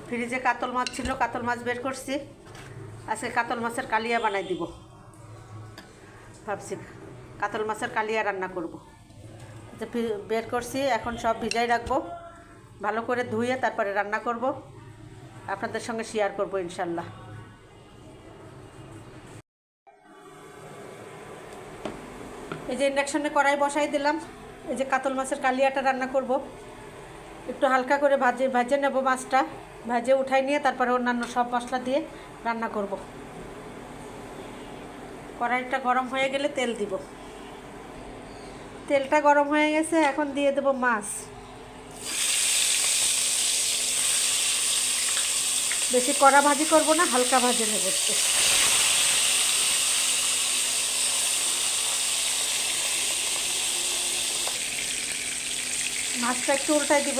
ফ্রিজে কাতল মাছ ছিল, কাতল মাছ বের করছি। আজকে কাতল মাছের কালিয়া বানাই দিব ভাবছি। কাতল মাছের কালিয়া রান্না করব। বের করছি, এখন সব ভিজাই রাখবো, ভালো করে ধুয়ে তারপরে রান্না করব, আপনাদের সঙ্গে শেয়ার করব ইনশাল্লাহ। এই যে ইন্ডাকশনে কড়াই বসাই দিলাম। এই যে কাতল মাছের কালিয়াটা রান্না করব। একটু হালকা করে ভাজে নেব মাছটা, ভাজে উঠাই নিয়ে তারপরে অন্যান্য সব মশলা দিয়ে রান্না করব। কড়াইটা গরম হয়ে গেলে তেল দিব। তেলটা গরম হয়ে গেছে, এখন দিয়ে দেব মাছ। বেশি কড়া ভাজি করব না, হালকা ভাজে নেব একটু। মাছটা একটু উল্টাই দিব।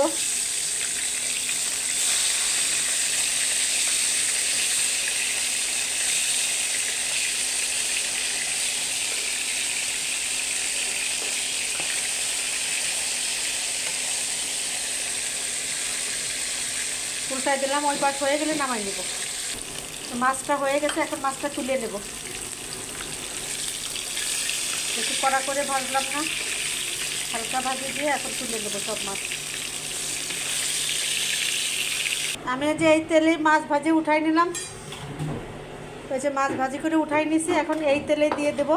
উল্টাই দিলাম, ওই পাশ হয়ে গেলে নামাই নেব। মাছটা হয়ে গেছে, এখন মাছটা তুলে নেব। একটু কড়া করে ভাজলাম না, হালকা ভাজি দিয়ে এখন তুলে নেব সব মাছ। আমি যে এই তেলেই মাছ ভাজি উঠাই নিলাম। ওই যে মাছ ভাজি করে উঠাই নিছি, এখন এই তেলেই দিয়ে দেব।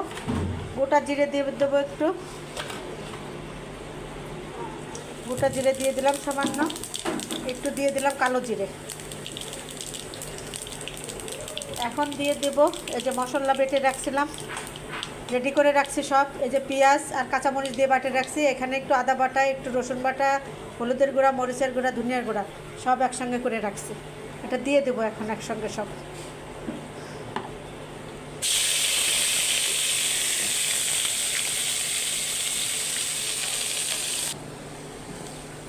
গোটা জিরে দিয়ে দেবো একটু, গোটা জিরে দিয়ে দিলাম সামান্য, একটু দিয়ে দিলাম কালো জিরে। এখন দিয়ে দেব এই যে মশলা বেটে রাখছিলাম, রেডি করে রাখছি সব। এই যে পেঁয়াজ আর কাঁচামরিচ দিয়ে বাটে রাখছি। এখানে একটু আদা বাটা, একটু রসুন বাটা, হলুদের গুঁড়া, মরিচের গুঁড়া, ধনিয়ার গুঁড়া সব একসঙ্গে করে রাখছি। এটা দিয়ে দেবো এখন একসঙ্গে সব।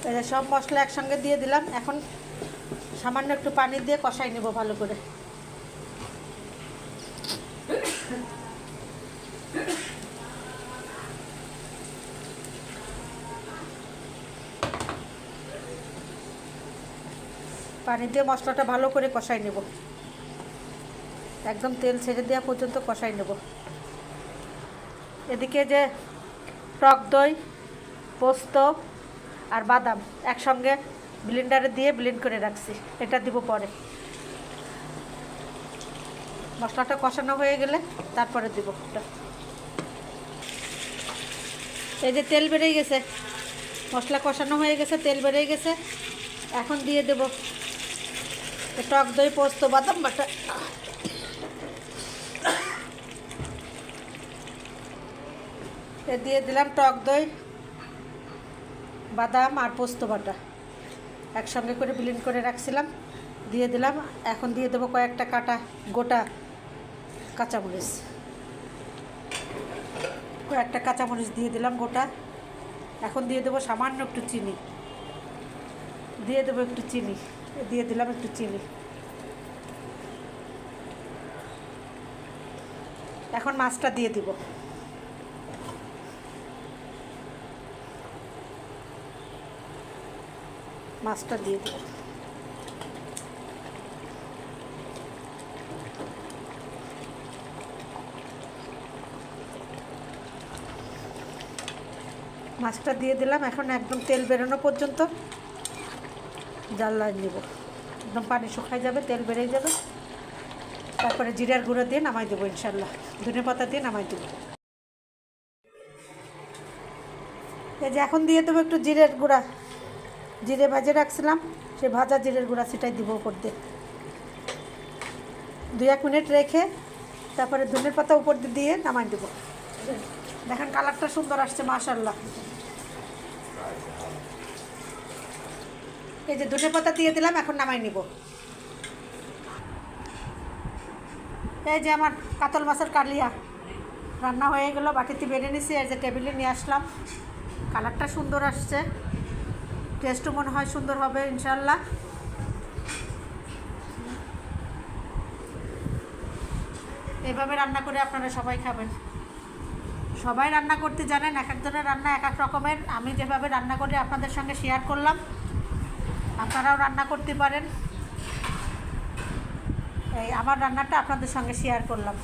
এই যে সব মশলা একসঙ্গে দিয়ে দিলাম। এখন সামান্য একটু পানি দিয়ে কষাই নেব ভালো করে। পানি দিয়ে মশলাটা ভালো করে কষাই নেব, একদম তেল ছেড়ে দেওয়া পর্যন্ত কষাই নেব। এদিকে যে টক দই, পোস্ত আর বাদাম একসঙ্গে ব্লেন্ডারে দিয়ে ব্লেন্ড করে রাখছি, এটা দিব পরে। মশলাটা কষানো হয়ে গেলে তারপরে দিব। এই যে তেল বেরিয়ে গেছে, মশলা কষানো হয়ে গেছে, তেল বেরিয়ে গেছে। এখন দিয়ে দেব টক দই, পোস্ত, বাদাম বাটা। দিয়ে দিলাম টক দই, বাদাম আর পোস্ত বাটা একসঙ্গে করে ব্লেন্ড করে রাখছিলাম, দিয়ে দিলাম। এখন দিয়ে দেবো কয়েকটা কাটা গোটা কাঁচামরিচ, কয়েকটা কাঁচামরিচ দিয়ে দিলাম গোটা। এখন দিয়ে দেবো সামান্য একটু চিনি, দিয়ে দেবো একটু চিনি, দিয়ে দিলাম একটু চিনি। এখন মাছটা দিয়ে দিব। মাছটা দিয়ে দেব। মাছটা দিয়ে দিলাম। এখন একদম তেল বেরোনো পর্যন্ত জ্বালায় নেব, একদম পানি শুকাই যাবে, তেল বেরিয়ে যাবে। তারপরে জিরার গুঁড়ো দিয়ে নামাই দেবো ইনশাল্লাহ, ধনেপাতা দিয়ে নামাই দেবো। এই যে এখন দিয়ে দেবো একটু জিরের গুঁড়া, জিরে ভাজে রাখছিলাম, সে ভাজা জিরের গুঁড়া সেটাই দিব উপর দিয়ে। 2-1 মিনিট রেখে তারপরে ধনেপাতা উপর দিয়ে নামাই দেবো। দেখেন কালারটা সুন্দর আসছে মাশাআল্লাহ। এই যে ধনেপাতা দিয়ে দিলাম, এখন নামাই নিব। এই যে আমার কাতল মাছের কালিয়া রান্না হয়ে গেল, বাটিতে বেড়ে নিছি। এই যে টেবিলে নিয়ে আসলাম, কালারটা সুন্দর আসছে, টেস্টও মনে হয় সুন্দর হবে ইনশাল্লাহ। এইভাবে রান্না করে আপনারা সবাই খাবেন। সবাই রান্না করতে জানেন, এক একজনের রান্না এক এক রকমের। আমি যেভাবে রান্না করি আপনাদের সঙ্গে শেয়ার করলাম, আপনারাও রান্না করতে পারেন। এই আমার রান্নাটা আপনাদের সঙ্গে শেয়ার করলাম।